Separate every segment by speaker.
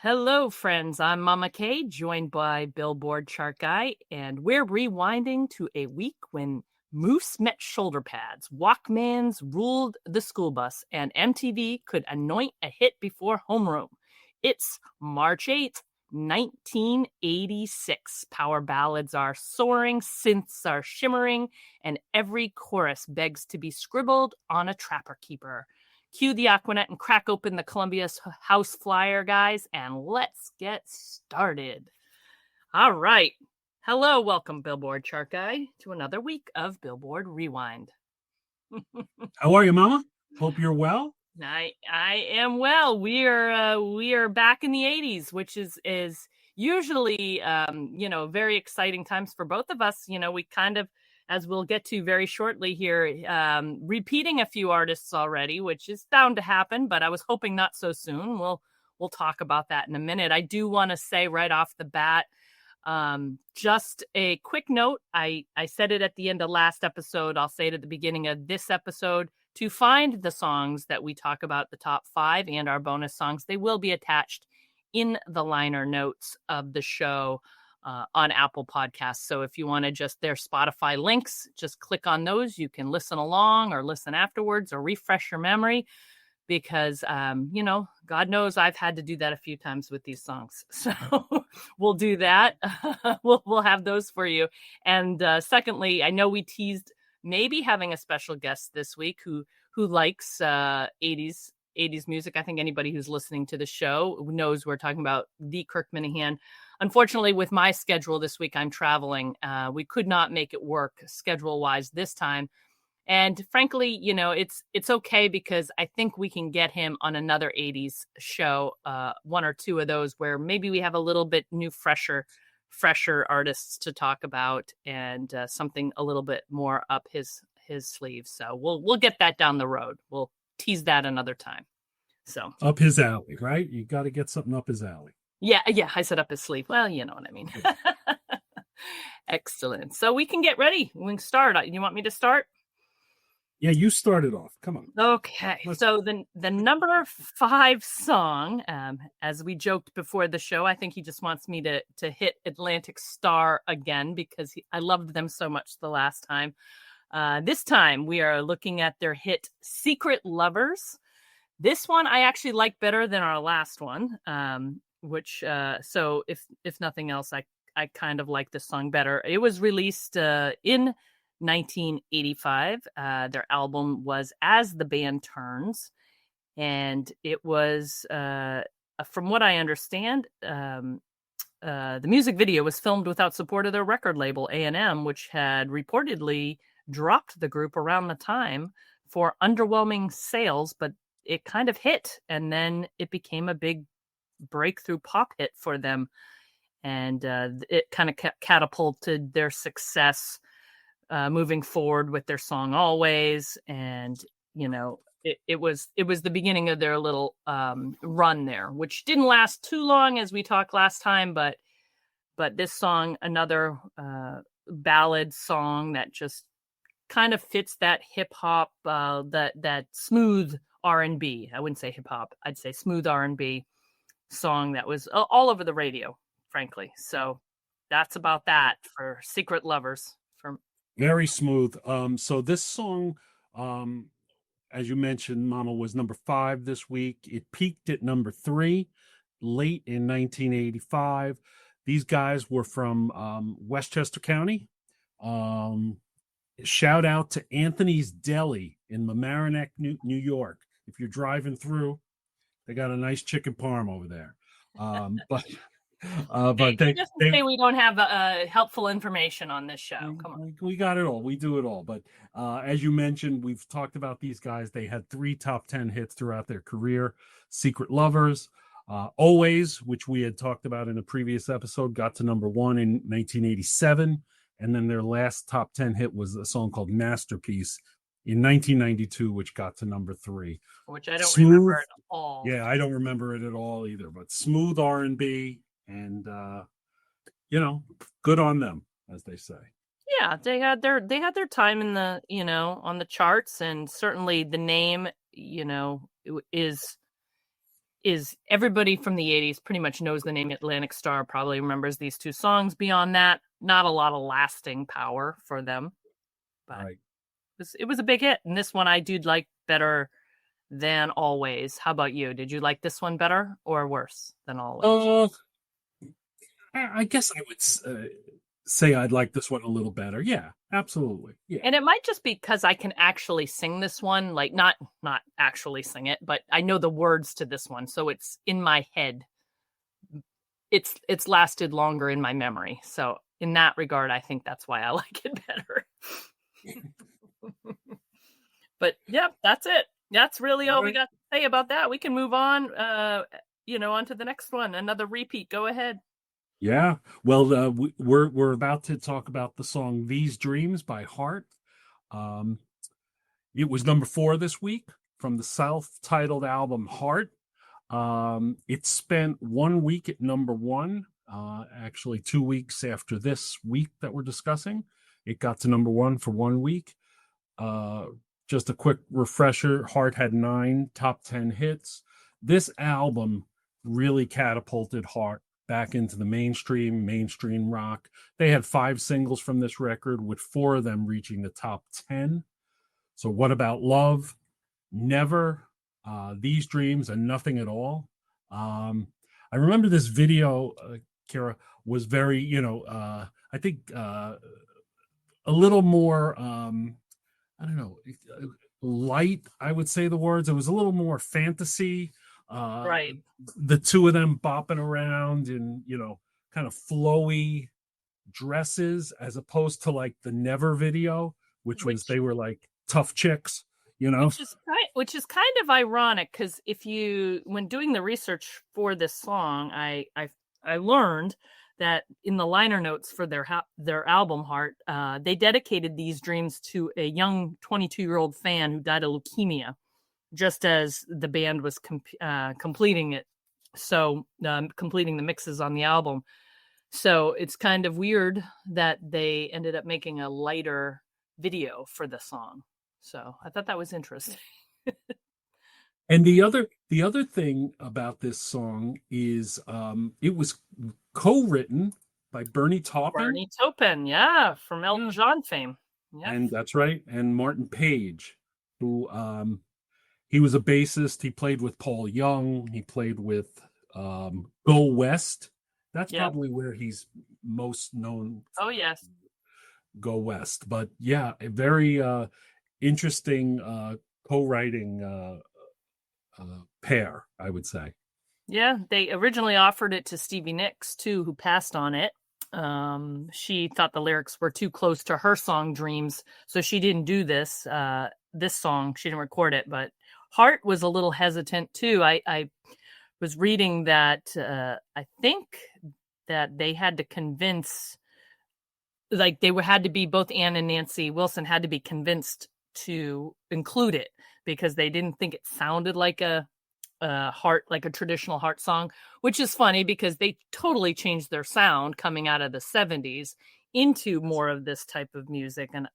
Speaker 1: Hello, friends. I'm Mama Kay, joined by Billboard chart guy, and we're rewinding to a week when Moose met shoulder pads, Walkmans ruled the school bus, and MTV could anoint a hit before homeroom. It's March 8th, 1986. Power ballads are soaring, synths are shimmering, and every chorus begs to be scribbled on a trapper keeper. Cue the Aquanet and crack open the Columbia House flyer, guys, and let's get started. All right. Hello, welcome, Billboard chart guy, to another week of Billboard Rewind.
Speaker 2: How are you, Mama? Hope you're well.
Speaker 1: I am well. We are back in the 80s, which is usually very exciting times for both of us. We kind of, as we'll get to very shortly here, repeating a few artists already, which is bound to happen, but I was hoping not so soon. We'll talk about that in a minute. I do want to say right off the bat, just a quick note. I said it at the end of last episode. I'll say it at the beginning of this episode. To find the songs that we talk about, the top 5 and our bonus songs, they will be attached in the liner notes of the show on Apple Podcasts. So if you want to their Spotify links, just click on those. You can listen along or listen afterwards or refresh your memory because, God knows I've had to do that a few times with these songs. So we'll do that. We'll have those for you. And secondly, I know we teased maybe having a special guest this week who likes 80s music. I think anybody who's listening to the show knows we're talking about the Kirk Minahan. Unfortunately, with my schedule this week, I'm traveling. We could not make it work schedule-wise this time. And frankly, it's okay because I think we can get him on another 80s show, one or two of those where maybe we have a little bit new, fresher artists to talk about and something a little bit more up his sleeve. So we'll get that down the road. We'll tease that another time. So
Speaker 2: up his alley, right? You got to get something up his alley.
Speaker 1: Yeah. I said up his sleeve. Well, you know what I mean. Excellent. So we can get ready. We can start. You want me to start?
Speaker 2: Yeah, you started off. Come on.
Speaker 1: Okay. So the number 5 song, as we joked before the show, I think he just wants me to hit Atlantic Star again because I loved them so much the last time. This time we are looking at their hit Secret Lovers. This one I actually like better than our last one, which so if nothing else, I kind of like this song better. It was released in 1985. Their album was As the Band Turns, and it was from what I understand, the music video was filmed without support of their record label A&M, which had reportedly dropped the group around the time for underwhelming sales, but it kind of hit, and then it became a big breakthrough pop hit for them, and it kind of catapulted their success moving forward with their song Always. And it was the beginning of their little run there, which didn't last too long, as we talked last time, but this song, another ballad song that just kind of fits that hip hop, that smooth R&B. I wouldn't say hip hop, I'd say smooth R&B song that was all over the radio, frankly. So that's about that for Secret Lovers.
Speaker 2: Very smooth. So this song, as you mentioned, Mama, was number 5 this week. It peaked at number 3 late in 1985. These guys were from Westchester County. Shout out to Anthony's Deli in Mamaroneck, New York. If you're driving through, they got a nice chicken parm over there. But they
Speaker 1: say we don't have helpful information on this show. Come on,
Speaker 2: we got it all. We do it all. But as you mentioned, we've talked about these guys. They had 3 top 10 hits throughout their career. Secret Lovers, Always, which we had talked about in a previous episode, got to number 1 in 1987. And then their last top 10 hit was a song called Masterpiece in 1992, which got to number 3.
Speaker 1: Which I don't remember at all.
Speaker 2: Yeah, I don't remember it at all either. But smooth R&B, and good on them, as they say.
Speaker 1: Yeah, they had their time in the on the charts, and certainly the name is is everybody from the 80s pretty much knows the name Atlantic Starr, probably remembers these two songs. Beyond that, not a lot of lasting power for them, but
Speaker 2: Right.
Speaker 1: it was a big hit. And this one I did like better than Always. How about you? Did you like this one better or worse than Always?
Speaker 2: I guess I would say I'd like this one a little better. Yeah, absolutely. Yeah.
Speaker 1: And it might just be because I can actually sing this one, like not actually sing it, but I know the words to this one, so it's in my head. It's lasted longer in my memory. So in that regard, I think that's why I like it better. But yep, that's it. That's really all we got to say about that. We can move on, on to the next one. Another repeat. Go ahead.
Speaker 2: Yeah. Well, we're about to talk about the song "These Dreams" by Heart. It was number 4 this week from the self-titled album Heart. It spent 1 week at number 1. Actually, 2 weeks after this week that we're discussing, it got to number 1 for 1 week. Just a quick refresher: Heart had 9 top 10 hits. This album really catapulted Heart back into the mainstream rock. They had 5 singles from this record, with 4 of them reaching the top 10. So What About Love, Never, These Dreams, and Nothing at All. I remember this video, Kara, was very, I think a little more, I don't know, light, I would say the words. It was a little more fantasy.
Speaker 1: Right.
Speaker 2: The two of them bopping around in, kind of flowy dresses, as opposed to like the Never video, which was they were like tough chicks,
Speaker 1: which is kind of ironic, because when doing the research for this song, I learned that in the liner notes for their album Heart, they dedicated These Dreams to a young 22-year-old fan who died of leukemia, just as the band was completing it. So completing the mixes on the album. So it's kind of weird that they ended up making a lighter video for the song. So I thought that was interesting.
Speaker 2: And the other thing about this song is it was co-written by Bernie Taupin.
Speaker 1: Bernie Taupin, yeah, from Elton John fame. Yeah.
Speaker 2: And that's right. And Martin Page, who he was a bassist. He played with Paul Young. He played with Go West. That's probably where he's most known.
Speaker 1: Oh, yes.
Speaker 2: Go West. But yeah, a very interesting co-writing pair, I would say.
Speaker 1: Yeah, they originally offered it to Stevie Nicks too, who passed on it. She thought the lyrics were too close to her song Dreams, so she didn't do this song. She didn't record it, but Heart was a little hesitant too. I was reading that I think that they had to convince, like had to be, both Ann and Nancy Wilson had to be convinced to include it, because they didn't think it sounded like a Heart, like a traditional Heart song, which is funny because they totally changed their sound coming out of the 70s into more of this type of music. And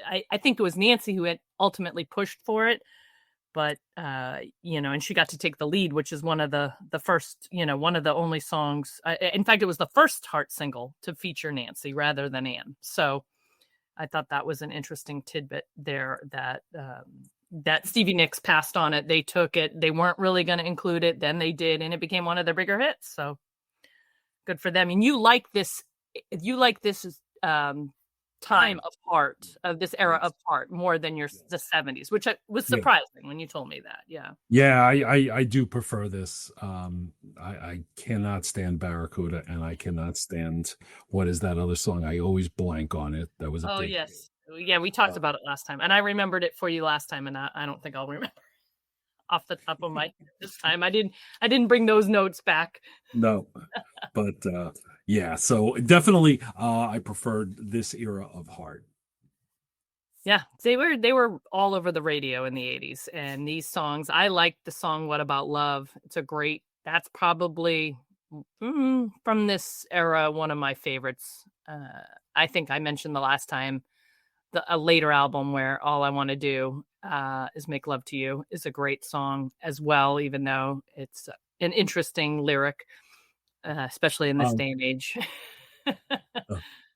Speaker 1: I think it was Nancy who had ultimately pushed for it, but and she got to take the lead, which is one of the first, one of the only songs. In fact, it was the first Heart single to feature Nancy rather than Ann. So I thought that was an interesting tidbit there, that Stevie Nicks passed on it. They took it. They weren't really going to include it. Then they did, and it became one of their bigger hits. So good for them. And you like this time of Heart, of this era of Heart, more than the 70s, which was surprising when you told me that.
Speaker 2: Yeah, I do prefer this. I cannot stand Barracuda, and I cannot stand, what is that other song? I always blank on it. That was a big
Speaker 1: yes. Hit. Yeah, we talked about it last time, and I remembered it for you last time, and I don't think I'll remember off the top of my head this time. I didn't bring those notes back.
Speaker 2: No, but yeah, so definitely I preferred this era of Heart.
Speaker 1: Yeah, they were all over the radio in the 80s, and these songs, I liked the song What About Love. That's probably from this era one of my favorites. I think I mentioned the last time a later album where All I Want to Do is Make Love to You is a great song as well, even though it's an interesting lyric, especially in this
Speaker 2: Um,
Speaker 1: day and age.
Speaker 2: uh,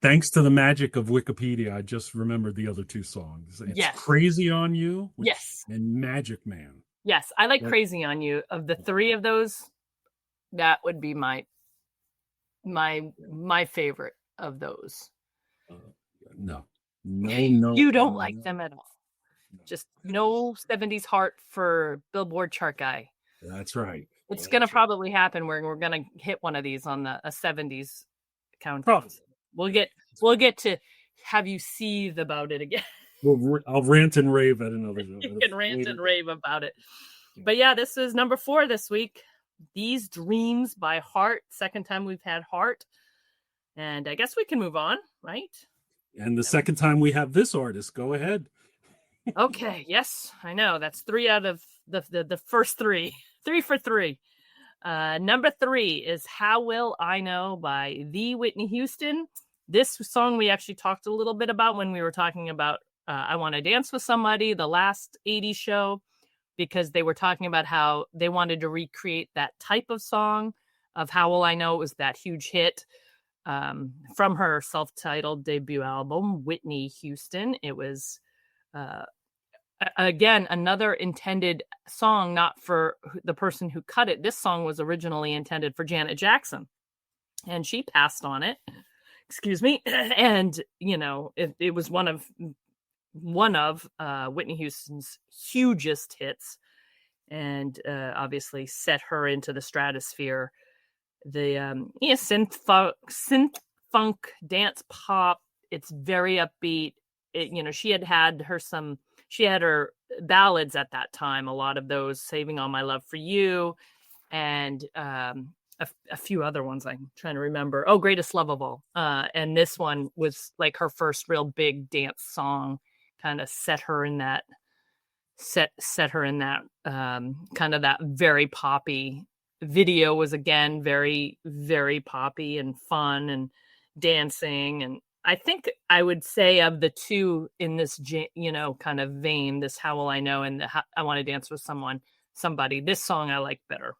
Speaker 2: Thanks to the magic of Wikipedia, I just remembered the other two songs. It's
Speaker 1: Yes.
Speaker 2: "Crazy on You,"
Speaker 1: Yes.
Speaker 2: and "Magic Man."
Speaker 1: Yes. I like
Speaker 2: That,
Speaker 1: Crazy on You. Of the three of those, that would be my favorite of those.
Speaker 2: uh, no, no, no,
Speaker 1: You don't like
Speaker 2: no,
Speaker 1: them at all.
Speaker 2: no.
Speaker 1: Just no 70s heart for Billboard chart guy.
Speaker 2: That's right.
Speaker 1: It's gonna
Speaker 2: That's right.
Speaker 1: probably happen where we're gonna hit one of these on a 70s countdown.
Speaker 2: Probably.
Speaker 1: We'll get to have you seethe about it again.
Speaker 2: I'll rant and rave at another.
Speaker 1: You can rant
Speaker 2: later
Speaker 1: and
Speaker 2: date.
Speaker 1: rave about it.
Speaker 2: Yeah.
Speaker 1: But yeah, this is number 4 this week. These Dreams by Heart. Second time we've had Heart. And I guess we can move on, right?
Speaker 2: And the second time we have this artist, go ahead.
Speaker 1: Okay, yes, I know. That's 3 out of the first 3. 3 for 3. Number 3 is How Will I Know by the Whitney Houston. This song we actually talked a little bit about when we were talking about I Want to Dance with Somebody, the last 80s show, because they were talking about how they wanted to recreate that type of song of How Will I Know. It was that huge hit from her self-titled debut album, Whitney Houston. It was again another intended song, not for the person who cut it. This song was originally intended for Janet Jackson, and she passed on it. Excuse me. And it was one of Whitney Houston's hugest hits, and obviously set her into the stratosphere. The synth funk dance pop. It's very upbeat. She had her ballads at that time, a lot of those, Saving All My Love for You, and a few other ones I'm trying to remember. Oh, Greatest Love of All. And this one was like her first real big dance song, kind of set her in that kind of that very poppy. Video was again very, very poppy and fun and dancing. And I think I would say of the two in this, kind of vein, this How Will I Know and I Want to Dance with Somebody, this song I like better.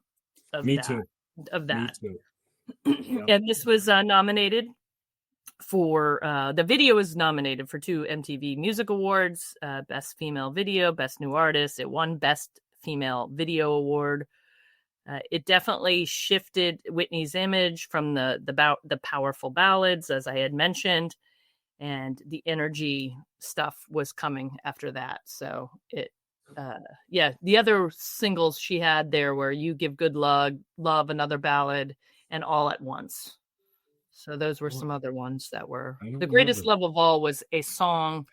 Speaker 2: Me too.
Speaker 1: Of that.
Speaker 2: Me too. Yep.
Speaker 1: And this was nominated for, the video was nominated for 2 MTV Music Awards, Best Female Video, Best New Artist. It won Best Female Video Award. It definitely shifted Whitney's image from the powerful ballads, as I had mentioned, and the energy stuff was coming after that. So the other singles she had there were You Give Good Love, Another Ballad, and All at Once. So those were some other ones that were. The Greatest Love of All was a song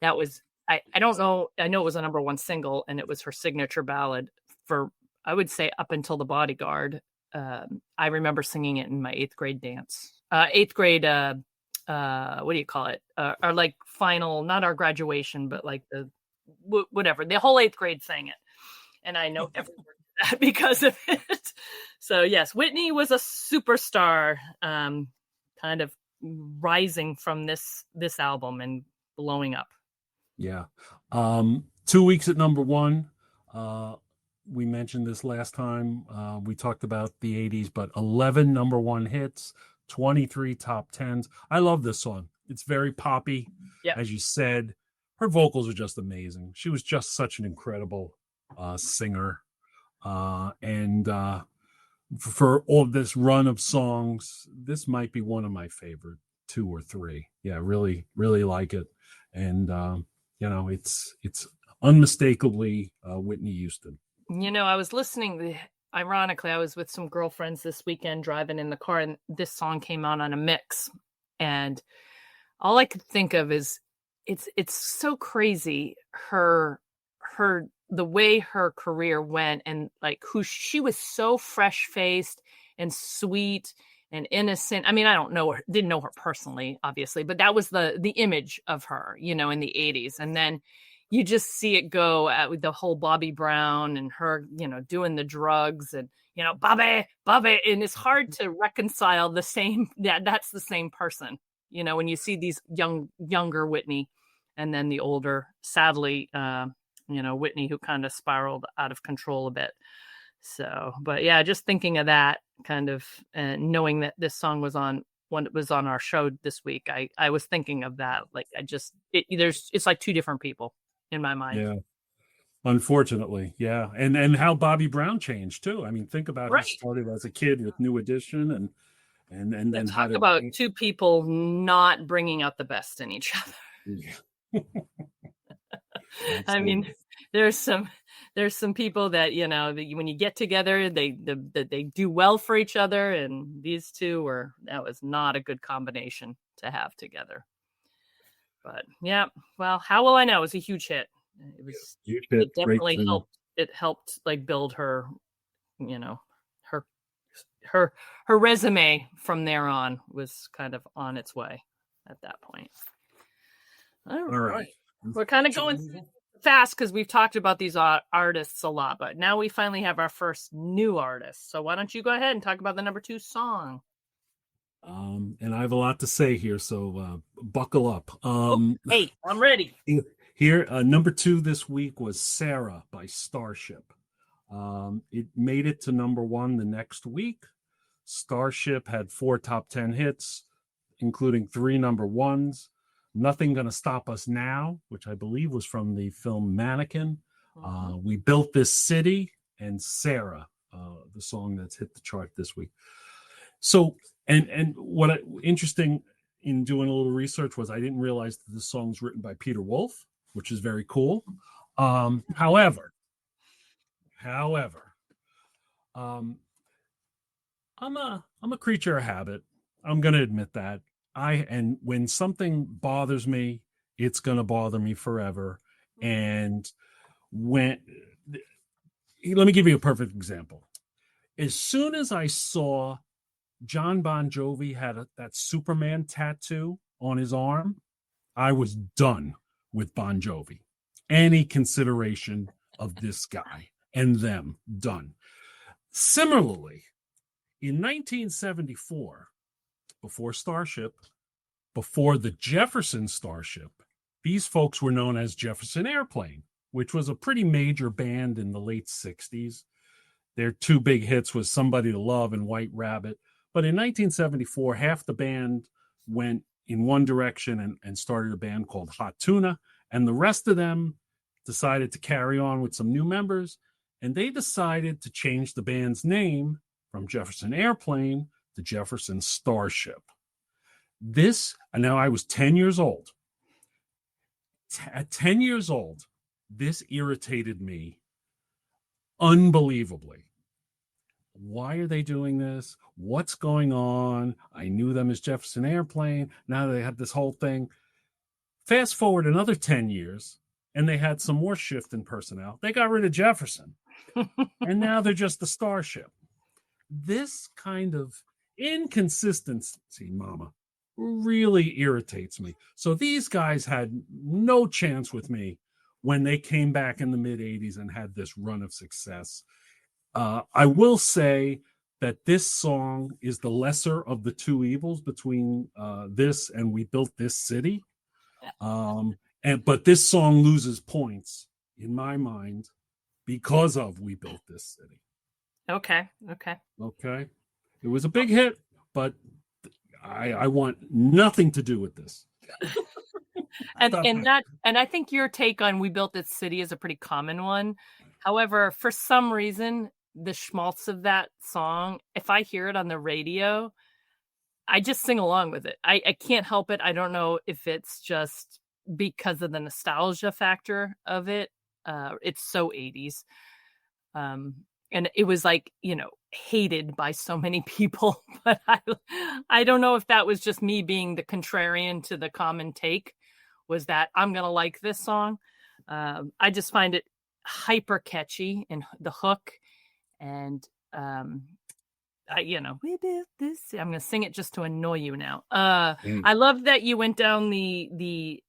Speaker 1: that was, I don't know, I know it was a number 1 single, and it was her signature ballad for, I would say, up until The Bodyguard. I remember singing it in my 8th grade dance. 8th grade, what do you call it? Our like final, not our graduation, but like the whatever. The whole 8th grade sang it, and I know every word of that because of it. So yes, Whitney was a superstar, kind of rising from this album and blowing up.
Speaker 2: Yeah. 2 weeks at number 1. We mentioned this last time. We talked about the 80s, but 11 number 1 hits, 23 top 10s. I love this song. It's very poppy.
Speaker 1: Yep.
Speaker 2: As you said, her vocals are just amazing. She was just such an incredible singer. And for all this run of songs, this might be one of my favorite 2 or 3. Yeah, really, really like it. And, it's unmistakably Whitney Houston.
Speaker 1: I was listening, ironically, I was with some girlfriends this weekend driving in the car, and this song came on a mix. And all I could think of is it's so crazy the way her career went, and like who she was, so fresh-faced and sweet and innocent. I mean, I didn't know her personally, obviously, but that was the image of her, in the 80s. And then you just see it go with the whole Bobby Brown and her, doing the drugs and, Bobby, and it's hard to reconcile that's the same person, when you see these younger Whitney and then the older, sadly, Whitney, who kind of spiraled out of control a bit. So, but yeah, just thinking of that kind of, knowing that this song was on when it was on our show this week, I was thinking of that. Like it's like two different people in my mind.
Speaker 2: Yeah. Unfortunately, yeah, and how Bobby Brown changed too. I mean, think about he
Speaker 1: Right.
Speaker 2: started as a kid with New Edition, and
Speaker 1: Yeah,
Speaker 2: then
Speaker 1: talk
Speaker 2: had it.
Speaker 1: about two people not bringing out the best in each other.
Speaker 2: Yeah,
Speaker 1: I mean,
Speaker 2: absolutely.
Speaker 1: there's some there's some people that when you get together, they do well for each other, and these two that was not a good combination to have together. But yeah, well, How Will I Know was a huge hit. It was
Speaker 2: Huge
Speaker 1: it
Speaker 2: hit, great
Speaker 1: definitely
Speaker 2: singer.
Speaker 1: helped. It helped like build her, you know, her her her resume from there on was kind of on its way at that point. All
Speaker 2: All right.
Speaker 1: right. We're kind of going fast because we've talked about these artists a lot, but now we finally have our first new artist. So why don't you go ahead and talk about the number 2 song?
Speaker 2: And I have a lot to say here, so buckle up.
Speaker 1: Hey, I'm ready.
Speaker 2: Here, number 2 this week was Sarah by Starship. It made it to number 1 the next week. Starship had 4 top 10 hits, including 3 number 1s. Nothing Gonna Stop Us Now, which I believe was from the film Mannequin. We Built This City, and Sarah, the song that's hit the chart this week. So, and what interesting in doing a little research was I didn't realize that this song's written by Peter Wolf, which is very cool. However, um, I'm a creature of habit. I'm going to admit that. And when something bothers me, it's going to bother me forever. And let me give you a perfect example. As soon as I saw John Bon Jovi had that Superman tattoo on his arm, I was done with Bon Jovi. Any consideration of this guy and them, done. Similarly, in 1974, before Starship, before the Jefferson Starship, these folks were known as Jefferson Airplane, which was a pretty major band in the late 60s. Their 2 big hits was Somebody to Love and White Rabbit. But in 1974, half the band went in one direction and started a band called Hot Tuna, and the rest of them decided to carry on with some new members, and they decided to change the band's name from Jefferson Airplane to Jefferson Starship. Now I was 10 years old. At 10 years old, this irritated me unbelievably. Why are they doing this? What's going on? I knew them as Jefferson Airplane. Now they have this whole thing. Fast forward another 10 years, and they had some more shift in personnel. They got rid of Jefferson, and now they're just the Starship. This kind of inconsistency, Mama, really irritates me. So these guys had no chance with me when they came back in the mid-'80s and had this run of success. I will say that this song is the lesser of the 2 evils between this and We Built This City. But this song loses points in my mind because of We Built This City.
Speaker 1: Okay.
Speaker 2: It was a big hit, but I want nothing to do with this.
Speaker 1: and I think your take on We Built This City is a pretty common one. However, for some reason, the schmaltz of that song, if I hear it on the radio, I just sing along with it. I can't help it. I don't know if it's just because of the nostalgia factor of it. It's so 80s. And it was like, hated by so many people, but I don't know if that was just me being the contrarian to the common take, was that I'm going to like this song. I just find it hyper catchy in the hook, and we built this. I'm going to sing it just to annoy you now. I love that you went down the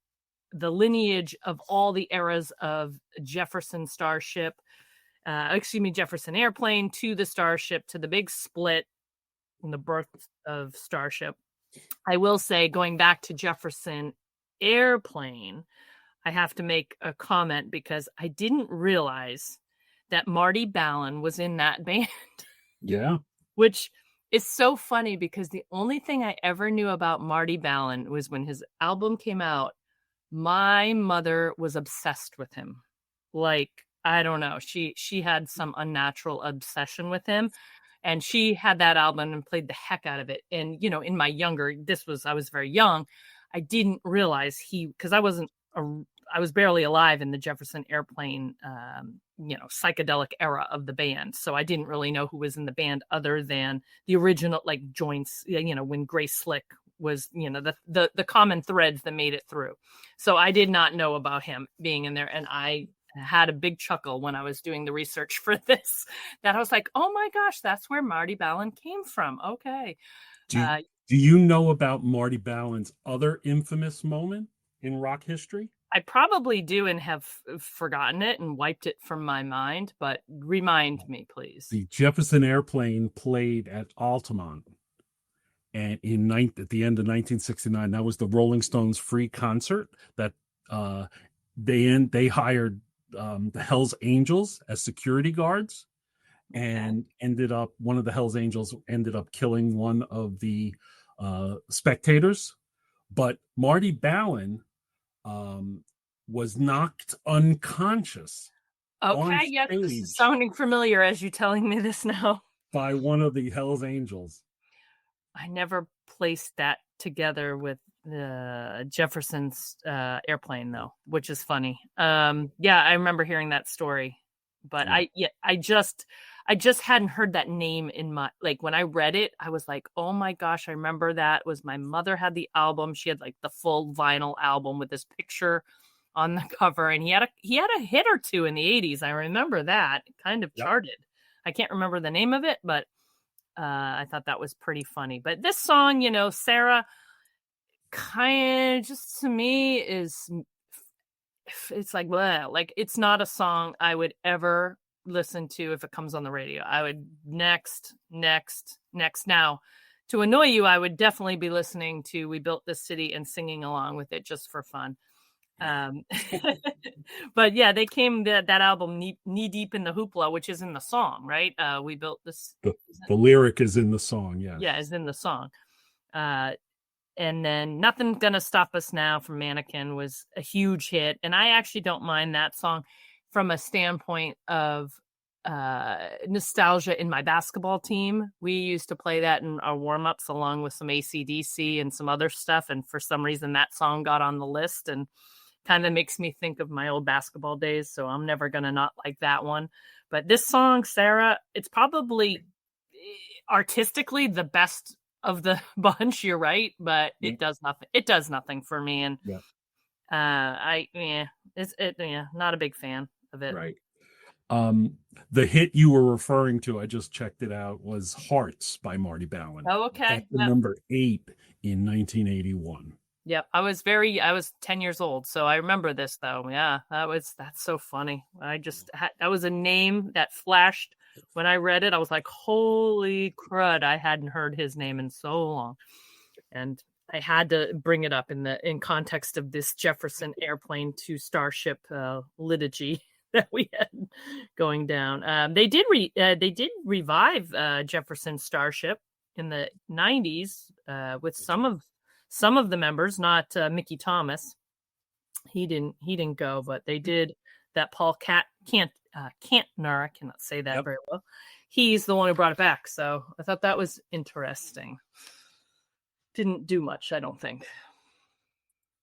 Speaker 1: lineage of all the eras of Jefferson Starship. Jefferson Airplane to the Starship to the big split in the birth of Starship. I will say, going back to Jefferson Airplane, I have to make a comment because I didn't realize that Marty Balin was in that band.
Speaker 2: Yeah.
Speaker 1: Which is so funny because the only thing I ever knew about Marty Balin was when his album came out, my mother was obsessed with him. Like, I don't know, she had some unnatural obsession with him, and she had that album and played the heck out of it. And, you know, in my younger, I was very young, I didn't realize because I was barely alive in the Jefferson Airplane, you know, psychedelic era of the band. So I didn't really know who was in the band other than the original, like, joints, you know, when Grace Slick was, you know, the common threads that made it through. So I did not know about him being in there. And I had a big chuckle when I was doing the research for this, that I was like, oh my gosh, that's where Marty Balin came from. Okay.
Speaker 2: Do you know about Marty Balin's other infamous moment in rock history?
Speaker 1: I probably do and have forgotten it and wiped it from my mind, but remind me, please.
Speaker 2: The Jefferson Airplane played at Altamont, and at the end of 1969, that was the Rolling Stones free concert that they hired the Hells Angels as security guards, and one of the Hells Angels ended up killing one of the spectators, but Marty Balin was knocked unconscious.
Speaker 1: Okay, yes, this is sounding familiar as you're telling me this now.
Speaker 2: By one of the Hells Angels.
Speaker 1: I never placed that together with the Jefferson's Airplane, though, which is funny. Yeah, I remember hearing that story, but I just hadn't heard that name in my, like, when I read it, I was like, oh my gosh, I remember that. Was my mother had the album. She had like the full vinyl album with this picture on the cover, and he had a hit or two in the 80s. I remember that. It kind of charted. I can't remember the name of it, but I thought that was pretty funny. But this song, you know, Sarah, kind of just to me it's like, blah, like, it's not a song I would ever listen to if it comes on the radio. I would next. Now, to annoy you, I would definitely be listening to We Built This City and singing along with it just for fun. But yeah, they came that album knee deep in the hoopla, which is in the song, right? We built this.
Speaker 2: The lyric is in the song.
Speaker 1: Yeah, is in the song. And then Nothing Gonna Stop Us Now from Mannequin was a huge hit, and I actually don't mind that song from a standpoint of nostalgia in my basketball team. We used to play that in our warm-ups along with some AC/DC and some other stuff, and for some reason that song got on the list and kind of makes me think of my old basketball days, so I'm never gonna not like that one. But this song, Sarah, it's probably artistically the best of the bunch. You're right, but it does nothing for me, and not a big fan of it.
Speaker 2: Right. The hit you were referring to, I just checked it out, was Hearts by Marty Balin.
Speaker 1: Oh, okay.
Speaker 2: Number 8 in 1981.
Speaker 1: Yep. I was 10 years old, so I remember this though. Yeah, that's so funny. That was a name that flashed when I read it. I was like, holy crud, I hadn't heard his name in so long. And I had to bring it up in context of this Jefferson Airplane to Starship liturgy that we had going down. They did revive Jefferson Starship in the 90s with some of the members, not Mickey Thomas. He didn't go, but they did. That Paul Kantner, I cannot say that very well. He's the one who brought it back, so I thought that was interesting. Didn't do much, I don't think.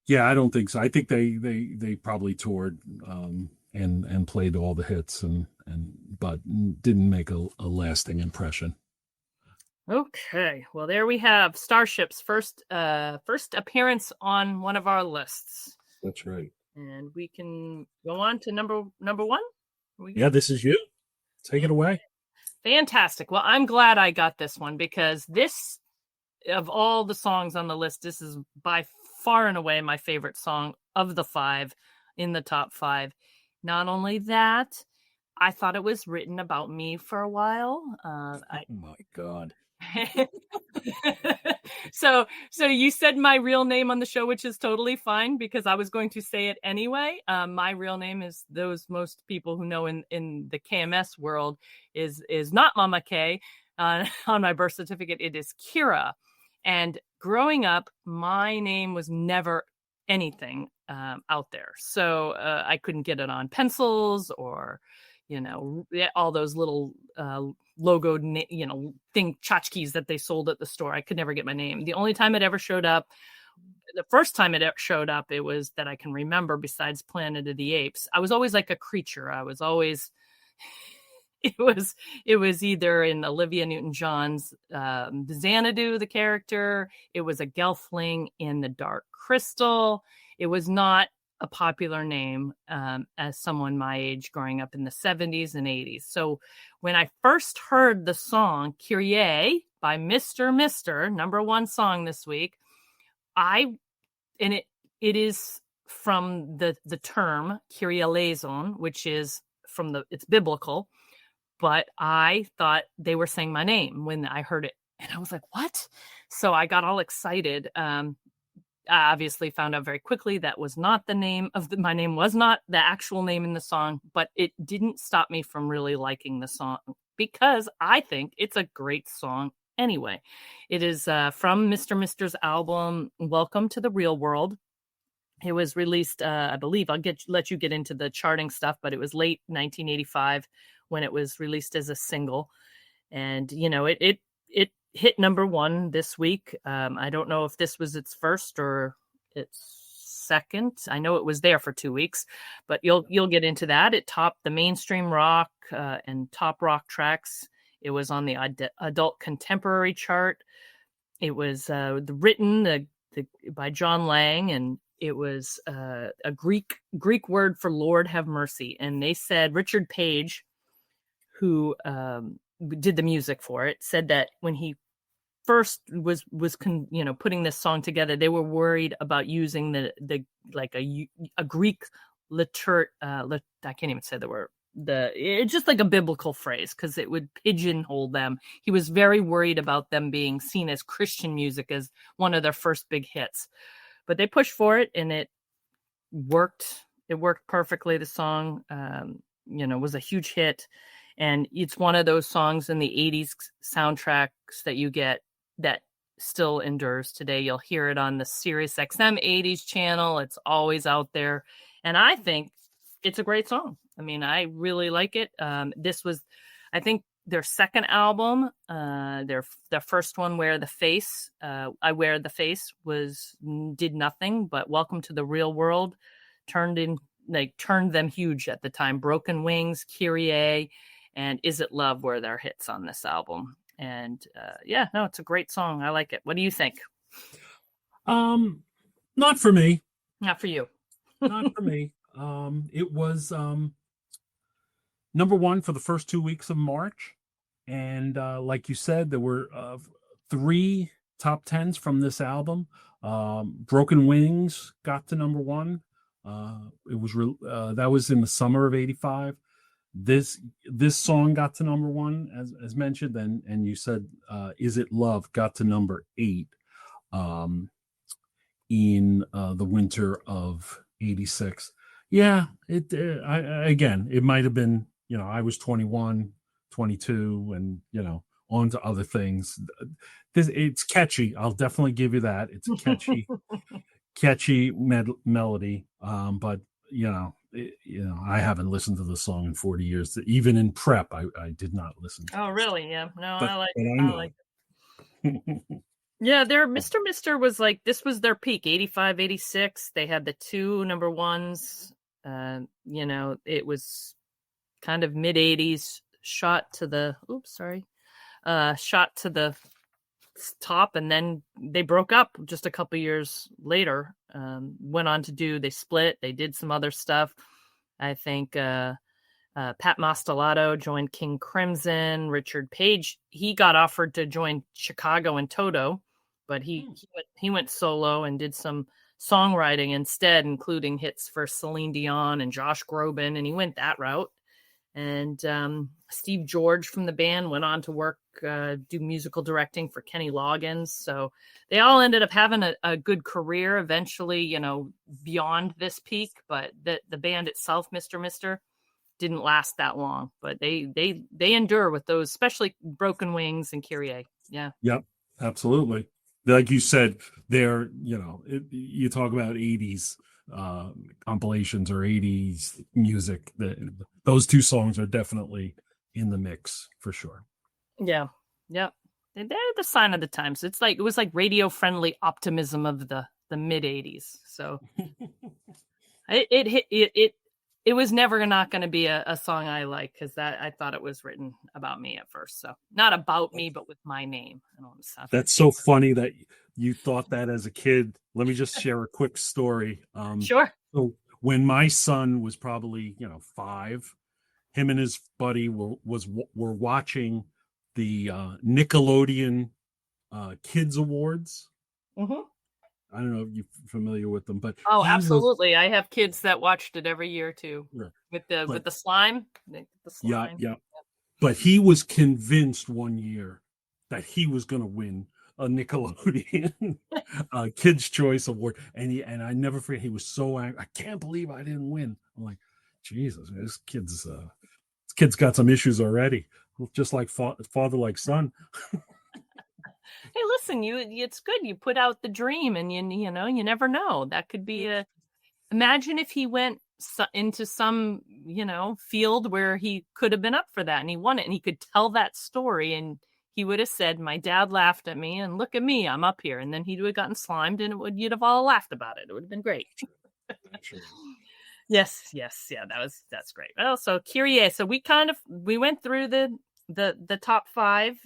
Speaker 2: Yeah, I don't think so. I think they probably toured and played all the hits but didn't make a lasting impression.
Speaker 1: Okay, well, there we have Starship's first appearance on one of our lists.
Speaker 2: That's right.
Speaker 1: And we can go on to number one.
Speaker 2: Yeah, this is you. Take it away.
Speaker 1: Fantastic. Well, I'm glad I got this one because this, of all the songs on the list, this is by far and away my favorite song of the 5 in the top 5. Not only that, I thought it was written about me for a while.
Speaker 2: Oh my God.
Speaker 1: So you said my real name on the show, which is totally fine because I was going to say it anyway. My real name is, those most people who know in the KMS world, is not Mama K. On my birth certificate, it is Kira. And growing up, my name was never anything out there. So I couldn't get it on pencils or, all those little logoed, thing tchotchkes that they sold at the store. I could never get my name. The only time it ever showed up, the first time it showed up, it was that I can remember, besides Planet of the Apes. I was always like a creature. I was always, it was either in Olivia Newton-John's Xanadu, the character. It was a Gelfling in The Dark Crystal. It was not a popular name as someone my age growing up in the 70s and 80s. So when I first heard the song Kyrie by Mr. Mister, number one song this week, it is from the term Kyrie eleison, which is it's biblical, but I thought they were saying my name when I heard it. And I was like, what? So I got all excited. I obviously found out very quickly that was not the name of my name was not the actual name in the song, but it didn't stop me from really liking the song because I think it's a great song anyway. It is from Mr. Mister's album, Welcome to the Real World. It was released, I believe, let you get into the charting stuff, but it was late 1985 when it was released as a single. And, it hit number one this week. I don't know if this was its first or its second. I know it was there for 2 weeks, but you'll get into that. It topped the mainstream rock and top rock tracks. It was on the adult contemporary chart. It was written by John Lang, and it was a Greek word for Lord have mercy. And they said Richard Page, who did the music for it, said that when he first was putting this song together, they were worried about using the like a Greek I can't even say the word. It's just like a biblical phrase because it would pigeonhole them. He was very worried about them being seen as Christian music as one of their first big hits. But they pushed for it and it worked. It worked perfectly. The song, was a huge hit. And it's one of those songs in the 80s soundtracks that you get that still endures today. You'll hear it on the Sirius XM 80s channel. It's always out there. And I think it's a great song. I mean, I really like it. This was, I think, their second album. Their first one, Wear the Face, I Wear the Face, did nothing, but Welcome to the Real World turned them huge at the time. Broken Wings, Kyrie, and Is It Love were their hits on this album. And it's a great song. I like it. What do you think?
Speaker 2: Not for me.
Speaker 1: Not for you.
Speaker 2: Not for me. It was number one for the first 2 weeks of March. And like you said, there were 3 top 10s from this album. Broken Wings got to number one. It was that was in the summer of 85. This song got to number one, as mentioned, and you said Is It Love got to number 8 in the winter of 86. Yeah, it might have been, I was 21, 22, and on to other things. It's catchy. I'll definitely give you that. It's a catchy melody. But I haven't listened to the song in 40 years. Even in prep, I did not listen to it.
Speaker 1: Oh, really? Yeah. No, I like
Speaker 2: it.
Speaker 1: Yeah, Mr. Mister was like, this was their peak, 85, 86. They had the 2 number ones. It was kind of mid 80s, shot to the top, and then they broke up just a couple years later. Went on to they split. They did some other stuff. I think Pat Mastelotto joined King Crimson. Richard Page, he got offered to join Chicago and Toto, but he went solo and did some songwriting instead, including hits for Celine Dion and Josh Groban, and he went that route. And Steve George from the band went on to work, do musical directing for Kenny Loggins. So they all ended up having a good career eventually, beyond this peak. But the band itself, Mr. Mister, didn't last that long. But they endure with those, especially Broken Wings and Kyrie. Yeah.
Speaker 2: Yep, absolutely. Like you said, you talk about 80s compilations or 80s music. Those two songs are definitely in the mix for sure.
Speaker 1: Yeah. Yep. They're the sign of the times. It was like radio friendly optimism of the mid 80s. So it was never not going to be a song I like, because I thought it was written about me at first. So not about me, but with my name.
Speaker 2: That's so funny that you thought that as a kid. Let me just share a quick story.
Speaker 1: Sure.
Speaker 2: So when my son was probably 5, him and his buddy were watching the Nickelodeon Kids Awards.
Speaker 1: Mm-hmm.
Speaker 2: I don't know if you're familiar with them, but
Speaker 1: absolutely. I have kids that watched it every year too, with the slime. The slime.
Speaker 2: Yeah. But he was convinced one year that he was going to win a Nickelodeon Kids Choice Award, and I never forget. He was so angry. I can't believe I didn't win. I'm like, Jesus, this kid's got some issues already. Just like father like son.
Speaker 1: Hey, listen, it's good. You put out the dream, and you never know. That could be imagine if he went into some, field where he could have been up for that and he won it, and he could tell that story, and he would have said, my dad laughed at me, and look at me, I'm up here. And then he would have gotten slimed, and you'd have all laughed about it. It would have been great. Yes. Yeah, that's great. Well, so Kyrie. So we went through the top 5,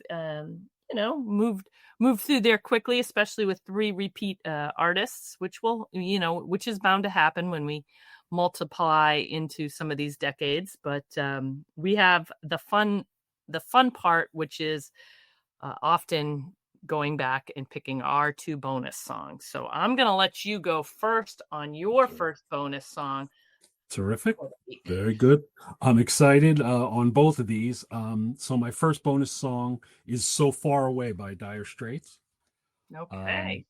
Speaker 1: moved through there quickly, especially with 3 repeat artists, which is bound to happen when we multiply into some of these decades. But we have the fun part, which is often going back and picking our 2 bonus songs. So I'm going to let you go first on your first bonus song.
Speaker 2: Terrific. Very good. I'm excited on both of these. So my first bonus song is So Far Away by Dire Straits.
Speaker 1: Okay.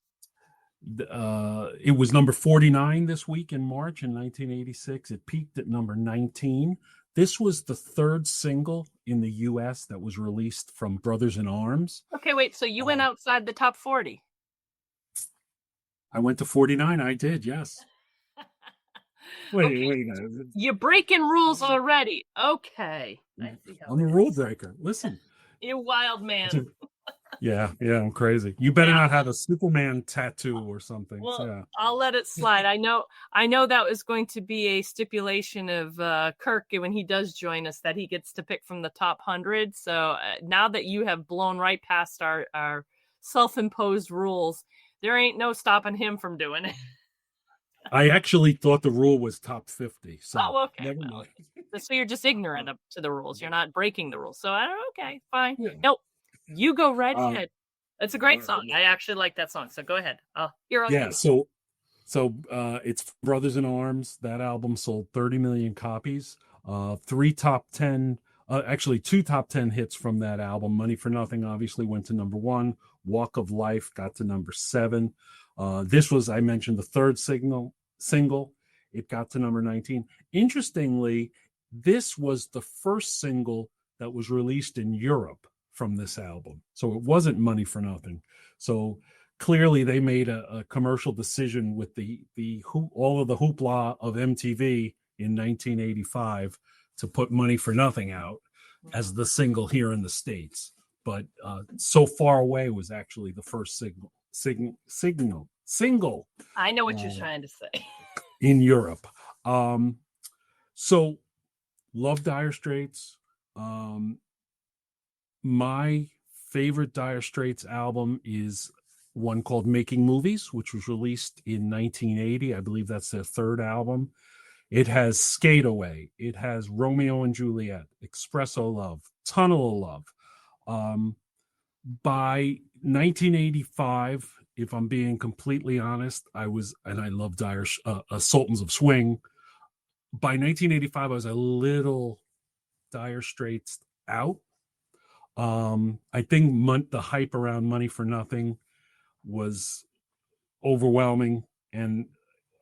Speaker 2: It was number 49 this week in March in 1986. It peaked at number 19. This was the 3rd single in the U.S. that was released from Brothers in Arms.
Speaker 1: Okay, wait. So you went outside the top 40.
Speaker 2: I went to 49. I did, yes. Wait.
Speaker 1: You're breaking rules already. Okay.
Speaker 2: I'm a rule breaker. Listen.
Speaker 1: You wild man.
Speaker 2: Yeah, I'm crazy. You better not have a Superman tattoo or something.
Speaker 1: Well,
Speaker 2: yeah.
Speaker 1: I'll let it slide. I know that was going to be a stipulation of Kirk when he does join us, that he gets to pick from the top 100. So now that you have blown right past our self-imposed rules, there ain't no stopping him from doing it.
Speaker 2: I actually thought the rule was top 50. So
Speaker 1: okay. Never mind. So you're just ignorant to the rules. You're not breaking the rules. So okay, fine. Yeah. Nope. You go right ahead. It's a great song. I actually like that song. So go ahead.
Speaker 2: So it's Brothers in Arms. That album sold 30 million copies. 2 top 10 hits from that album. Money for Nothing obviously went to number 1. Walk of Life got to number 7. This was, I mentioned, the 3rd single. It got to number 19. Interestingly, this was the first single that was released in Europe from this album. So it wasn't Money for Nothing. So clearly they made a commercial decision with all of the hoopla of MTV in 1985 to put Money for Nothing out as the single here in the States. But So Far Away was actually the first single.
Speaker 1: I know what you're trying to say.
Speaker 2: In Europe. So love Dire Straits. My favorite Dire Straits album is one called Making Movies, which was released in 1980. I believe that's their 3rd album. It has Skate Away. It has Romeo and Juliet, Espresso Love, Tunnel of Love. By 1985, if I'm being completely honest, I love Sultans of Swing. By 1985, I was a little Dire Straits out. I think the hype around Money for Nothing was overwhelming, and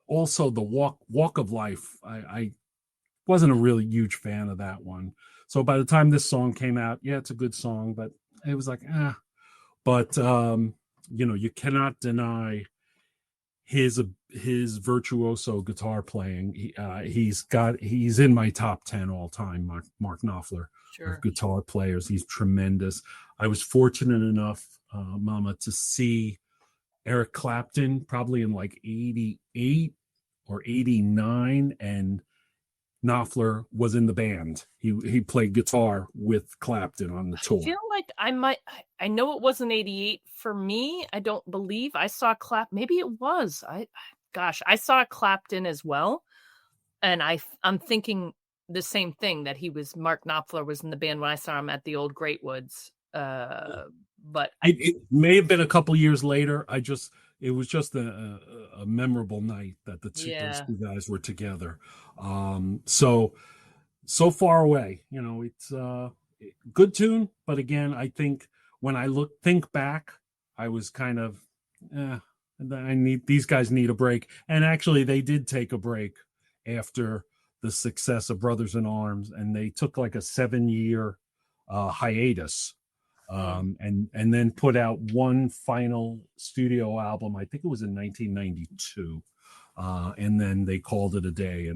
Speaker 2: also the walk of life. I wasn't a really huge fan of that one. So by the time this song came out, yeah, it's a good song, but it was like, ah. But you cannot deny his virtuoso guitar playing. He's in my top 10 all time. Mark Knopfler
Speaker 1: Sure.
Speaker 2: of guitar players. He's tremendous. I was fortunate enough, Mama, to see Eric Clapton probably in like 88 or 89, and Knopfler was in the band. He played guitar with Clapton on the tour.
Speaker 1: I feel like I know it wasn't 88 for me. I don't believe I saw maybe it was. I saw Clapton as well. And I'm thinking the same thing, that Mark Knopfler was in the band when I saw him at the old Great Woods. But
Speaker 2: it may have been a couple years later. It was just a memorable night that those two guys were together. So far away, it's good tune, but again, I think when I think back, I was kind of, these guys need a break. And actually, they did take a break after the success of Brothers in Arms, and they took like a 7-year hiatus, and then put out one final studio album. I think it was in 1992, and then they called it a day.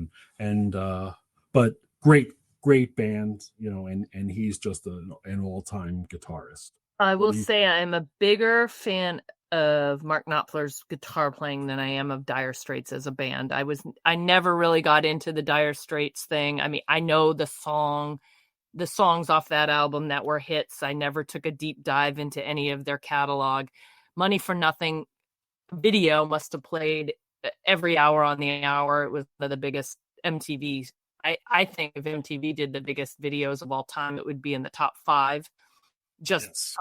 Speaker 2: But great band, and he's just an all-time guitarist.
Speaker 1: I will say I'm a bigger fan of Mark Knopfler's guitar playing than I am of Dire Straits as a band. I never really got into the Dire Straits thing. I mean, I know the songs off that album that were hits. I never took a deep dive into any of their catalog. Money for Nothing video must have played every hour on the hour. It was one of the biggest MTV. I think if MTV did the biggest videos of all time, it would be in the top 5. Just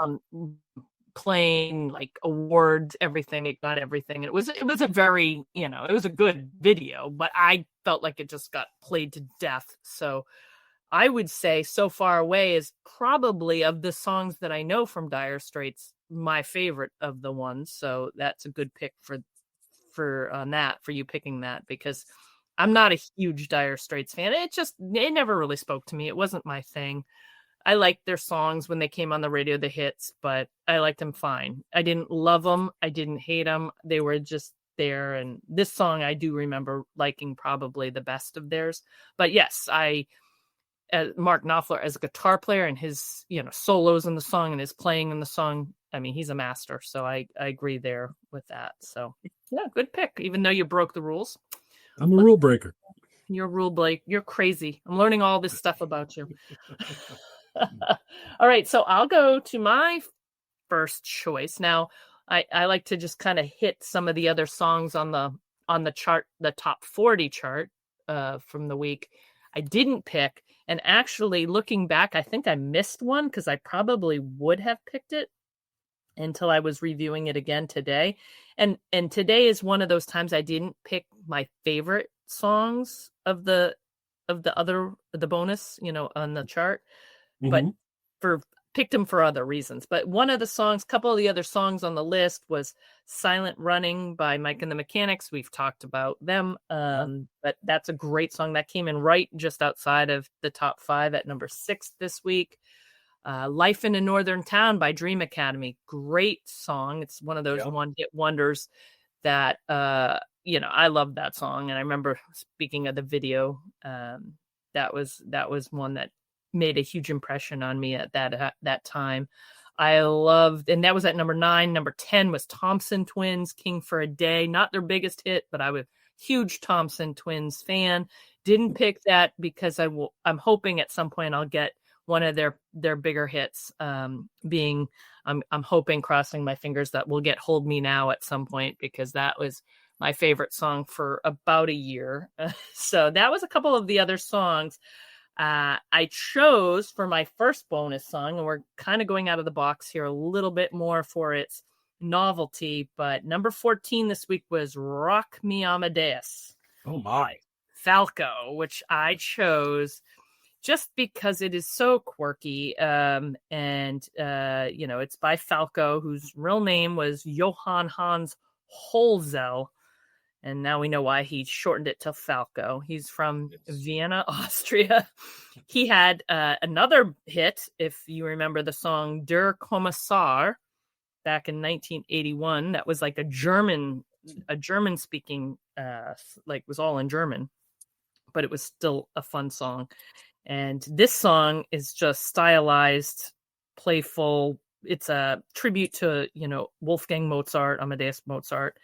Speaker 1: playing like awards, everything. It got everything. It was a very, it was a good video, but I felt like it just got played to death. So I would say So Far Away is probably, of the songs that I know from Dire Straits, my favorite of the ones. So that's a good pick for you picking that, because I'm not a huge Dire Straits fan. It never really spoke to me. It wasn't my thing. I liked their songs when they came on the radio, the hits, but I liked them fine. I didn't love them. I didn't hate them. They were just there. And this song I do remember liking probably the best of theirs. But yes, Mark Knopfler as a guitar player, and his, solos in the song and his playing in the song, I mean, he's a master. So I agree there with that. So yeah, good pick, even though you broke the rules.
Speaker 2: I'm a rule breaker.
Speaker 1: You're rule break. You're crazy. I'm learning all this stuff about you. All right, so I'll go to my first choice. Now, I like to just kind of hit some of the other songs on the chart, the top 40 chart from the week. I didn't pick, and actually looking back, I think I missed one, because I probably would have picked it until I was reviewing it again today. And today is one of those times I didn't pick my favorite songs of the bonus, on the chart. But picked them for other reasons. But one of the songs, couple of the other songs on the list was Silent Running by Mike and the Mechanics. We've talked about them. But that's a great song that came in right just outside of the top 5 at number 6 this week. Life in a Northern Town by Dream Academy. Great song. It's one of those one-hit wonders that, I love that song. And I remember, speaking of the video, that was one that made a huge impression on me at that time. I loved, and that was at number 9. Number 10 was Thompson Twins, King for a Day. Not their biggest hit, but I was a huge Thompson Twins fan. Didn't pick that because I'm hoping at some point I'll get one of their bigger hits. I'm hoping, crossing my fingers, that we'll get Hold Me Now at some point, because that was my favorite song for about a year. So that was a couple of the other songs. I chose for my first bonus song, and we're kind of going out of the box here a little bit more for its novelty, but number 14 this week was Rock Me Amadeus.
Speaker 2: Oh my.
Speaker 1: Falco, which I chose just because it is so quirky. And it's by Falco, whose real name was Johann Hans Holzel. And now we know why he shortened it to Falco. He's from Vienna, Austria. He had another hit, if you remember the song Der Kommissar, back in 1981. That was like a German speaking, was all in German, but it was still a fun song. And this song is just stylized, playful. It's a tribute to, Wolfgang Mozart, Amadeus Mozart.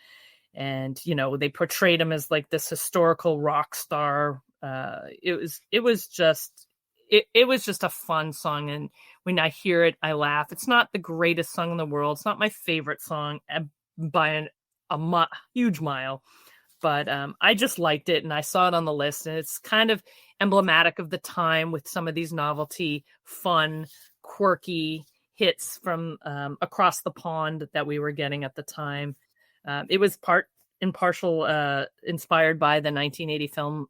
Speaker 1: And, they portrayed him as like this historical rock star. It was just a fun song. And when I hear it, I laugh. It's not the greatest song in the world. It's not my favorite song by a huge mile, but I just liked it. And I saw it on the list, and it's kind of emblematic of the time with some of these novelty, fun, quirky hits from across the pond that we were getting at the time. It was part and partial inspired by the 1980 film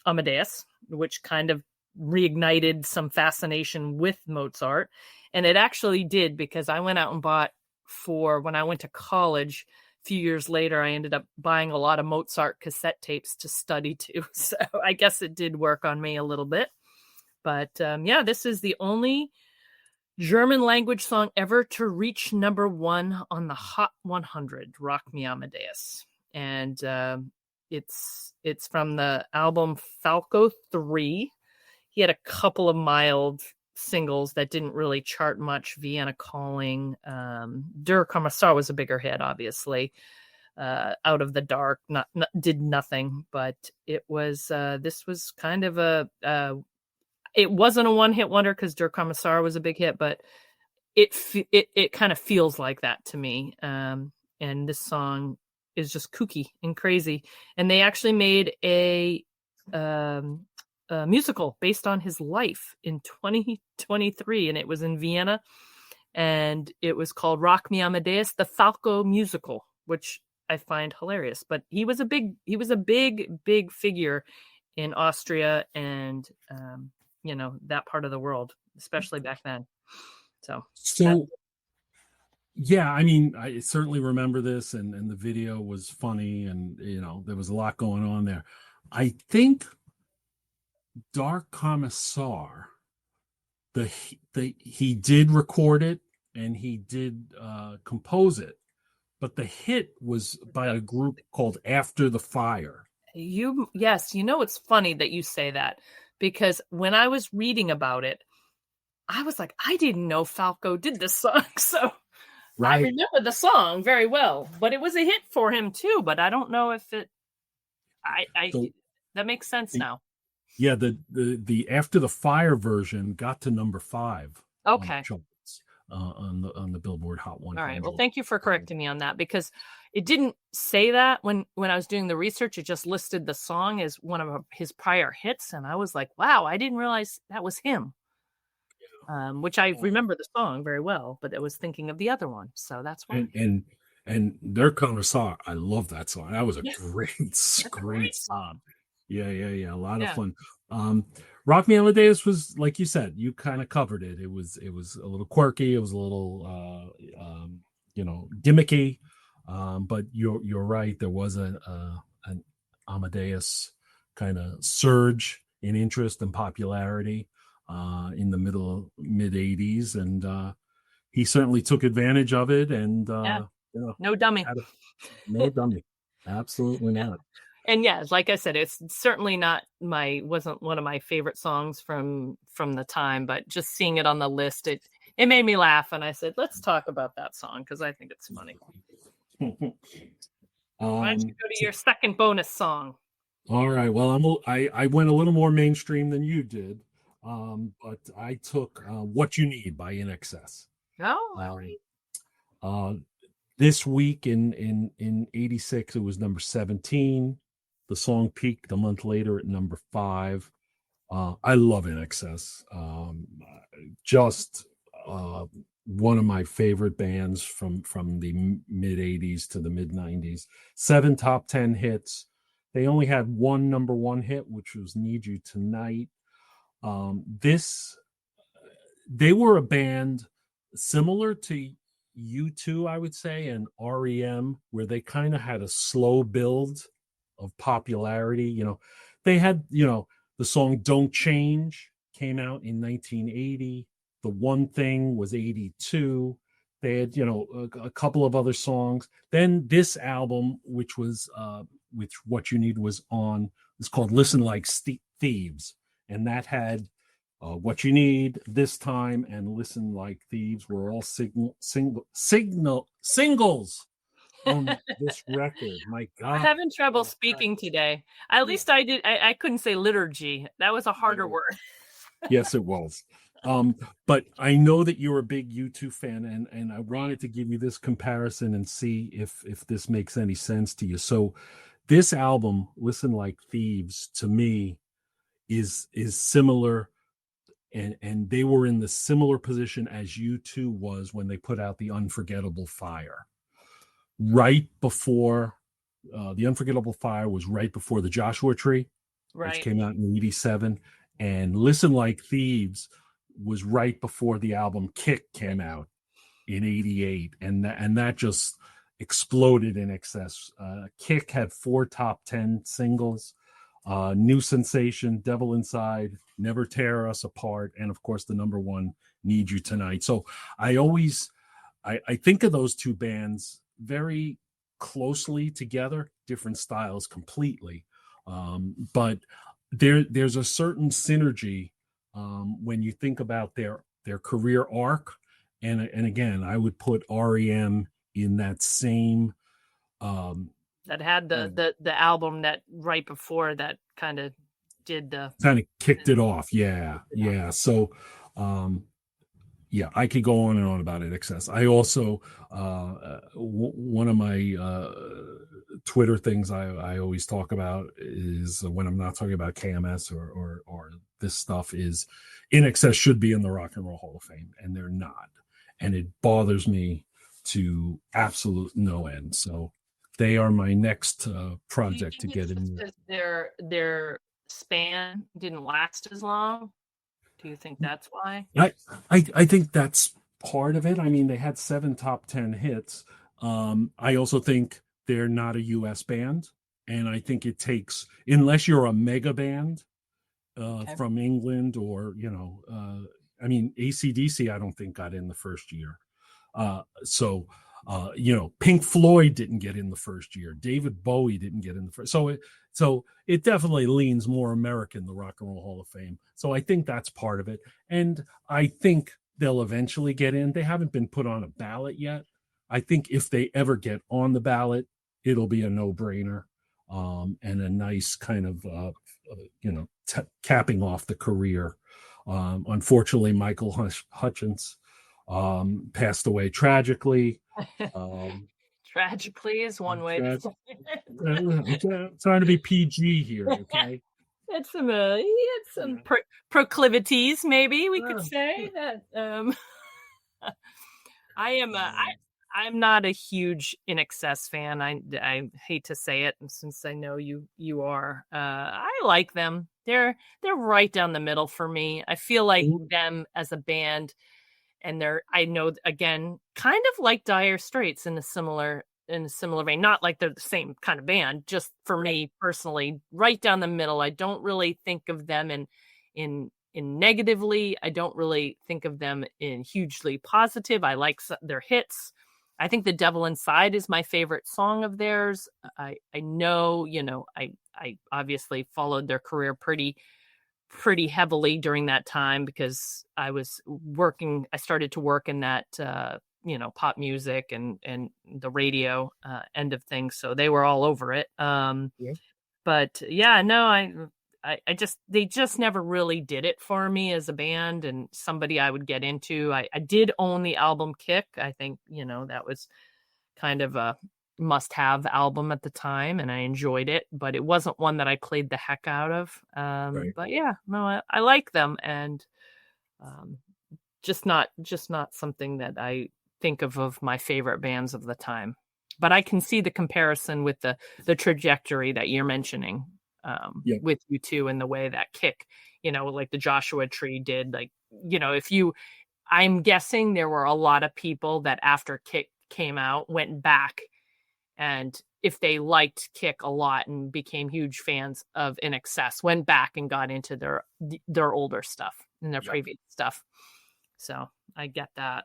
Speaker 1: Amadeus, which kind of reignited some fascination with Mozart. And it actually did, because I went out and bought, when I went to college a few years later, I ended up buying a lot of Mozart cassette tapes to study to. So I guess it did work on me a little bit. But this is the only German language song ever to reach #1 on the Hot 100, Rock Me Amadeus. And it's from the album Falco 3. He had a couple of mild singles that didn't really chart much. Vienna Calling, Der Kommissar was a bigger hit, obviously. Out of the Dark did nothing, but it was this was kind of it wasn't a one-hit wonder because Der Kommissar was a big hit, but it kind of feels like that to me. And this song is just kooky and crazy. And they actually made a musical based on his life in 2023, and it was in Vienna, and it was called Rock Me Amadeus, the Falco musical, which I find hilarious. But he was a big figure in Austria and that part of the world, especially back then. So
Speaker 2: yeah, I mean, I certainly remember this, and the video was funny, and there was a lot going on there. I think Der Kommissar, he did record it and he did compose it, but the hit was by a group called After the Fire.
Speaker 1: It's funny that you say that, because when I was reading about it, I was like, I didn't know Falco did this song. So right. I remember the song very well, but it was a hit for him too. But I don't know if it. That makes sense now.
Speaker 2: Yeah, the After the Fire version got to #5.
Speaker 1: Okay.
Speaker 2: On the Billboard Hot 100.
Speaker 1: All right. Well, thank you for correcting me on that, because it didn't say that when I was doing the research. It just listed the song as one of his prior hits, and I was like, wow, I didn't realize that was him. Which I remember the song very well, but I was thinking of the other one, so that's why.
Speaker 2: And Der Kommissar, I love that song. That was a great song. Yeah, a lot of fun. Rock Me Amadeus was, like you said, you kind of covered it. It was a little quirky. It was a little gimmicky. But you're right. There was an Amadeus kind of surge in interest and popularity in the mid 80s, and he certainly took advantage of it. And
Speaker 1: no dummy.
Speaker 2: No dummy. Absolutely not.
Speaker 1: And like I said, it's certainly wasn't one of my favorite songs from the time, but just seeing it on the list, it made me laugh, and I said, let's talk about that song because I think it's funny. Why don't you go to your second bonus song?
Speaker 2: All right. Well, I went a little more mainstream than you did, but I took "What You Need" by In Excess. This week in '86, it was #17. The song peaked a month later at #5. I love In Excess. Just one of my favorite bands from the mid 80s to the mid 90s. 7 top 10 hits. They only had one #1 hit, which was Need You Tonight. This they were a band similar to U2, I would say, and REM, where they kind of had a slow build of popularity. They had, the song Don't Change came out in 1980. The One Thing was 82. They had, a couple of other songs. Then this album, which What You Need was on, is called Listen Like Thieves. And that had What You Need, This Time, and Listen Like Thieves were all singles on this record. My God.
Speaker 1: I'm having trouble speaking today. At least I did. I couldn't say liturgy. That was a harder word.
Speaker 2: Yes, it was. But I know that you're a big U2 fan, and I wanted to give you this comparison and see if this makes any sense to you. So this album, Listen Like Thieves, to me is similar, and they were in the similar position as U2 was when they put out The Unforgettable Fire. Right before The Unforgettable Fire was right before The Joshua Tree, which came out in 87. And Listen Like Thieves was right before the album Kick came out in 88. And that just exploded in excess. Kick had 4 top 10 singles, New Sensation, Devil Inside, Never Tear Us Apart, and of course the number one, Need You Tonight. So I think of those two bands very closely together, different styles completely. But there's a certain synergy when you think about their career arc. And again, I would put REM in that same
Speaker 1: that had the album that right before that kind of
Speaker 2: kicked it off. Yeah. So I could go on and on about INXS. I also one of my Twitter things I always talk about is, when I'm not talking about KMS or this stuff, is INXS should be in the Rock and Roll Hall of Fame, and they're not, and it bothers me to absolute no end. So they are my next project to get in.
Speaker 1: Their span didn't last as long. Do you think that's why?
Speaker 2: I think that's part of it. I mean, they had 7 top 10 hits. I also think they're not a U.S. band, and I think it takes, unless you're a mega band from England, or AC/DC, I don't think got in the first year. Pink Floyd didn't get in the first year. David Bowie didn't get in the first. So it definitely leans more American, the Rock and Roll Hall of Fame. So I think that's part of it. And I think they'll eventually get in. They haven't been put on a ballot yet. I think if they ever get on the ballot, it'll be a no-brainer, and a nice kind of, capping off the career. Unfortunately, Michael Hutchence passed away tragically.
Speaker 1: Tragically is one way to say it.
Speaker 2: I'm trying to be PG here, okay?
Speaker 1: He had some proclivities, maybe we could say that. I'm not a huge INXS fan. I hate to say it, and since I know you are, I like them. They're right down the middle for me. I feel like them as a band, and I know, again, kind of like Dire Straits in a similar vein. Not like they're the same kind of band, just for me personally, right down the middle. I don't really think of them in negatively. I don't really think of them in hugely positive. I like their hits. I think The Devil Inside is my favorite song of theirs. I know, I obviously followed their career pretty heavily during that time, because I started to work in that, pop music and the radio end of things. So they were all over it. But yeah, no, they just never really did it for me as a band and somebody I would get into. I did own the album Kick. I think, that was kind of a must-have album at the time, and I enjoyed it, but it wasn't one that I played the heck out of. But yeah, no, I like them, and just not something that I think of my favorite bands of the time. But I can see the comparison with the trajectory that you're mentioning.
Speaker 2: Yeah.
Speaker 1: with U2 in the way that Kick, like the Joshua Tree did. Like, I'm guessing there were a lot of people that after Kick came out went back, and if they liked Kick a lot and became huge fans of In Excess, went back and got into their older stuff and their previous stuff. So I get that.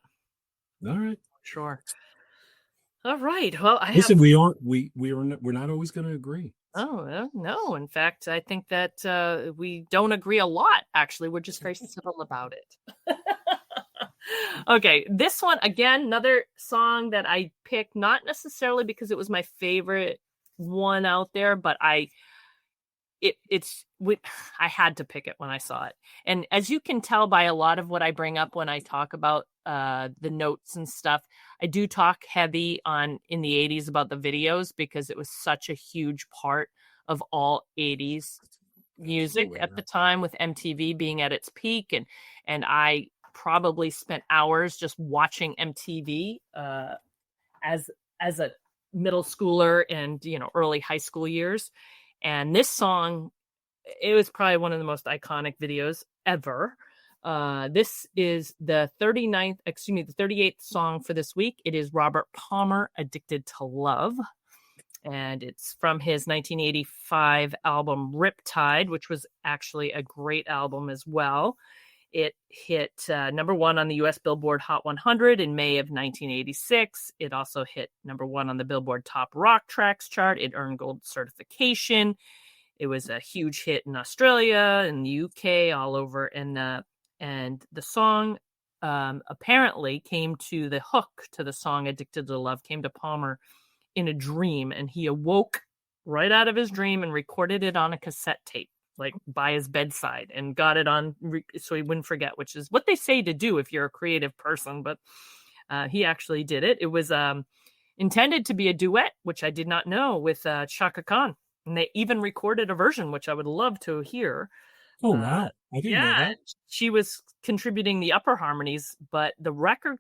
Speaker 2: All right.
Speaker 1: Sure. All right. Well,
Speaker 2: Listen, we're not always going to agree.
Speaker 1: Oh, no. In fact, I think that we don't agree a lot, actually. We're just very civil about it. Okay. This one, again, another song that I picked, not necessarily because it was my favorite one out there, but I had to pick it when I saw it. And as you can tell by a lot of what I bring up when I talk about the notes and stuff, I do talk heavy in the 80s about the videos because it was such a huge part of all 80s music at the time, with MTV being at its peak. And I probably spent hours just watching MTV as a middle schooler and, early high school years. And this song, it was probably one of the most iconic videos ever. This is the 38th song for this week. It is Robert Palmer, Addicted to Love. And it's from his 1985 album Riptide, which was actually a great album as well. It hit number one on the U.S. Billboard Hot 100 in May of 1986. It also hit number one on the Billboard Top Rock Tracks chart. It earned gold certification. It was a huge hit in Australia, in the UK, all over. And the song apparently came to the hook to the song Addicted to Love, came to Palmer in a dream. And he awoke right out of his dream and recorded it on a cassette tape, like by his bedside, and got it on so he wouldn't forget, which is what they say to do if you're a creative person. But he actually did it. It was intended to be a duet, which I did not know, with Chaka Khan. And they even recorded a version, which I would love to hear.
Speaker 2: Oh, wow. I didn't know that.
Speaker 1: She was contributing the upper harmonies, but her record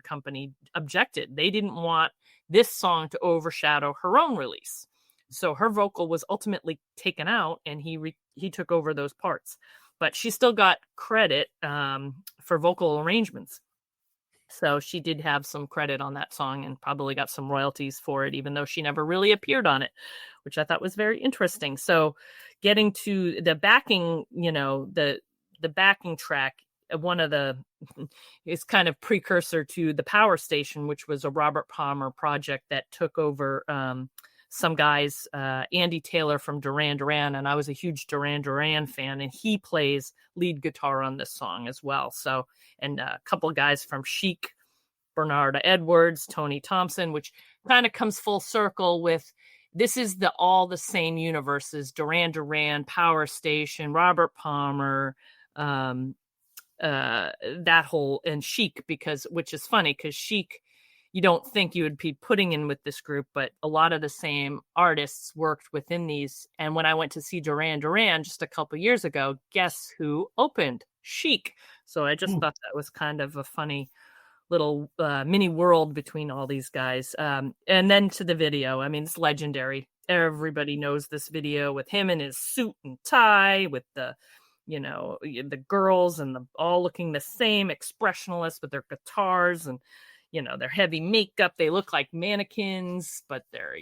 Speaker 1: company objected. They didn't want this song to overshadow her own release. So her vocal was ultimately taken out, and he took over those parts. But she still got credit for vocal arrangements. So she did have some credit on that song and probably got some royalties for it, even though she never really appeared on it, which I thought was very interesting. So getting to the backing, the backing track, one of the is kind of precursor to the Power Station, which was a Robert Palmer project that took over some guys, Andy Taylor from Duran Duran, and I was a huge Duran Duran fan, and he plays lead guitar on this song as well. So, and a couple of guys from Chic, Bernarda Edwards, Tony Thompson, which kind of comes full circle with, this is all the same universes: Duran Duran, Power Station, Robert Palmer, that whole, and Chic, which is funny because Chic, you don't think you would be putting in with this group, but a lot of the same artists worked within these. And when I went to see Duran Duran just a couple years ago, guess who opened? Chic. So I just thought that was kind of a funny little mini world between all these guys. And then to the video, I mean, it's legendary. Everybody knows this video with him in his suit and tie, with the girls and all looking the same, expressionless with their guitars and, their heavy makeup. They look like mannequins, but they're,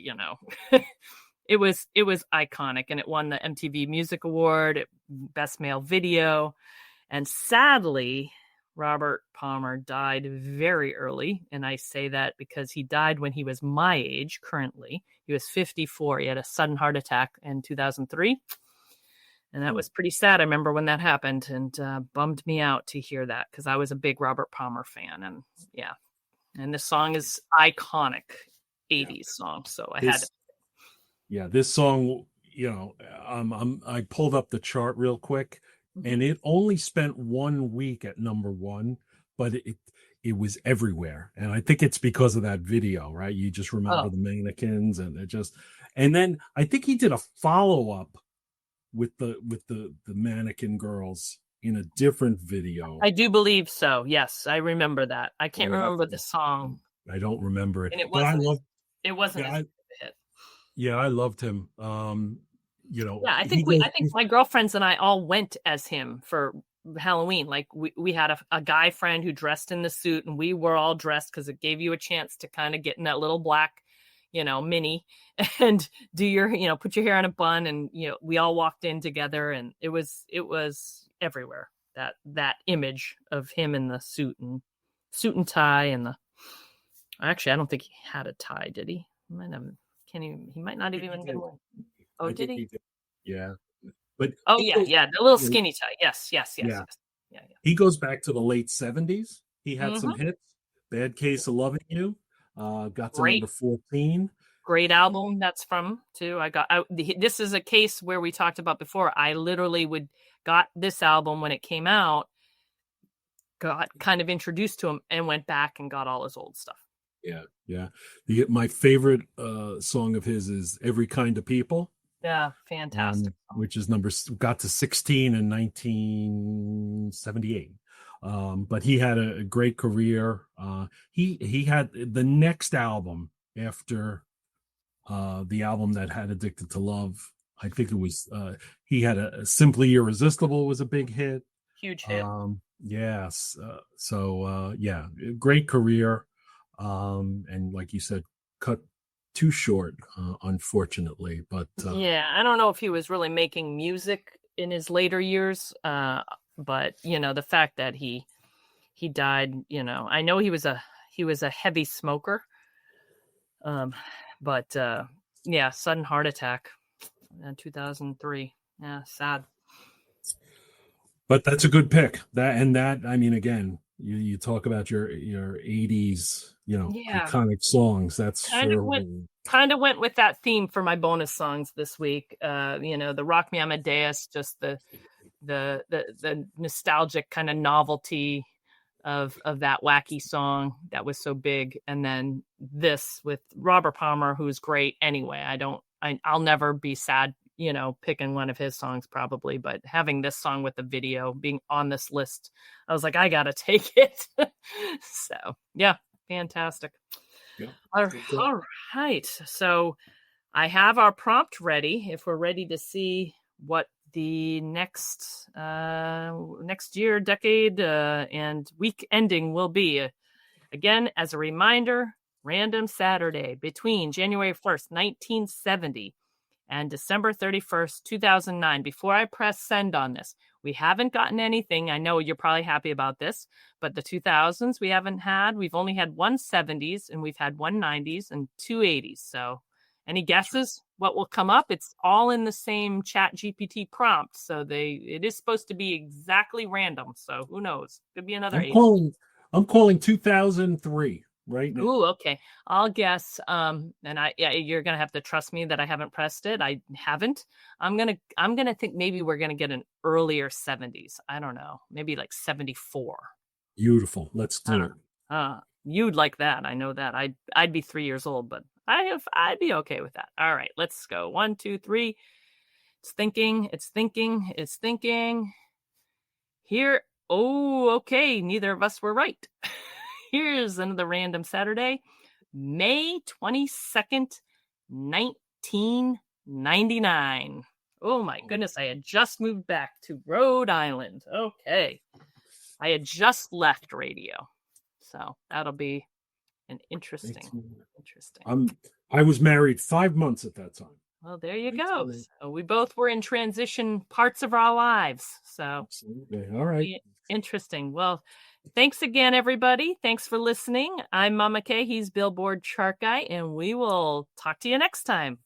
Speaker 1: it was iconic, and it won the MTV Music Award, Best Male Video. And sadly, Robert Palmer died very early. And I say that because he died when he was my age currently. He was 54. He had a sudden heart attack in 2003. And that was pretty sad. I remember when that happened, and bummed me out to hear that, because I was a big Robert Palmer fan. And yeah. And this song is iconic 80s song. So I had to.
Speaker 2: Yeah, this song, I pulled up the chart real quick, and it only spent 1 week at number one, but it was everywhere. And I think it's because of that video, right? You just remember the mannequins, and and then I think he did a follow-up with the mannequin girls in a different video.
Speaker 1: I do believe so. Yes, I remember that. I can't remember the song.
Speaker 2: I don't remember it.
Speaker 1: And it wasn't a hit.
Speaker 2: Yeah, I loved him.
Speaker 1: Yeah, I
Speaker 2: he
Speaker 1: think
Speaker 2: goes.
Speaker 1: my girlfriends and I all went as him for Halloween. Like we had a guy friend who dressed in the suit, and we were all dressed because it gave you a chance to kind of get in that little black, mini and do your, put your hair in a bun, and we all walked in together, and it was everywhere. That image of him in the suit and tie, and actually I don't think he had a tie, did he? He might have. He might not even get one. Oh,
Speaker 2: I
Speaker 1: did
Speaker 2: think
Speaker 1: he?
Speaker 2: he did. Yeah, but
Speaker 1: Oh
Speaker 2: he
Speaker 1: yeah,
Speaker 2: goes.
Speaker 1: yeah, the little skinny tie. Yes, yes, yes,
Speaker 2: Yeah,
Speaker 1: yes. Yeah, yeah.
Speaker 2: he goes back to the late '70s. He had some
Speaker 1: Hmm.
Speaker 2: hits. Bad Case of Loving You got to number
Speaker 1: Great,
Speaker 2: 14.
Speaker 1: great album that's from too. This is a case where we talked about before. I literally got this album when it came out, got kind of introduced to him, and went back and got all his old stuff.
Speaker 2: Yeah, yeah. My favorite song of his is "Every Kind of People."
Speaker 1: Yeah, fantastic.
Speaker 2: Which is got to 16 in 1978. But he had a great career. He had the next album after the album that had Addicted to Love. I think it was he had a Simply Irresistible was a big hit.
Speaker 1: Huge hit.
Speaker 2: Yes. Yeah, great career. And like you said, cut too short, unfortunately. But
Speaker 1: yeah, I don't know if he was really making music in his later years, but the fact that he died, I know he was a heavy smoker, but yeah, sudden heart attack in 2003. Yeah, sad.
Speaker 2: But that's a good pick. I mean, again, you talk about your '80s,
Speaker 1: Yeah,
Speaker 2: iconic songs. That's
Speaker 1: kind of went with that theme for my bonus songs this week. The Rock Me Amadeus, just the nostalgic kind of novelty of that wacky song that was so big, and then this with Robert Palmer, who's great anyway. I'll never be sad, picking one of his songs probably, but having this song with the video being on this list, I was like, I gotta take it. So yeah, fantastic.
Speaker 2: Yeah.
Speaker 1: All right. So I have our prompt ready if we're ready to see what the next year, decade, and week ending will be. Again, as a reminder, random Saturday between January 1st, 1970 and December 31st, 2009. Before I press send on this, we haven't gotten anything. I know you're probably happy about this, but the 2000s we haven't had. We've only had one 70s, and we've had one 90s and two 80s. So any guesses what will come up? It's all in the same Chat GPT prompt. So it is supposed to be exactly random. So who knows? Could be another 80s.
Speaker 2: I'm calling 2003 right now.
Speaker 1: Ooh, okay. I'll guess. You're gonna have to trust me that I haven't pressed it. I haven't. I'm gonna think maybe we're gonna get an earlier 70s. I don't know. Maybe like 74.
Speaker 2: Beautiful. Let's do it.
Speaker 1: You'd like that. I know that. I'd be 3 years old, but I'd be okay with that. All right, let's go. 1, 2, 3. It's thinking. Here. Oh, okay. Neither of us were right. Here's another random Saturday, May 22nd, 1999. Oh my goodness, I had just moved back to Rhode Island. Okay. I had just left radio. So that'll be an interesting.
Speaker 2: I was married 5 months at that time.
Speaker 1: Well, there you go. So we both were in transition parts of our lives. So
Speaker 2: absolutely. All right.
Speaker 1: Interesting. Well, thanks again, everybody. Thanks for listening. I'm Mama Kay. He's Billboard Chart Guy, and we will talk to you next time.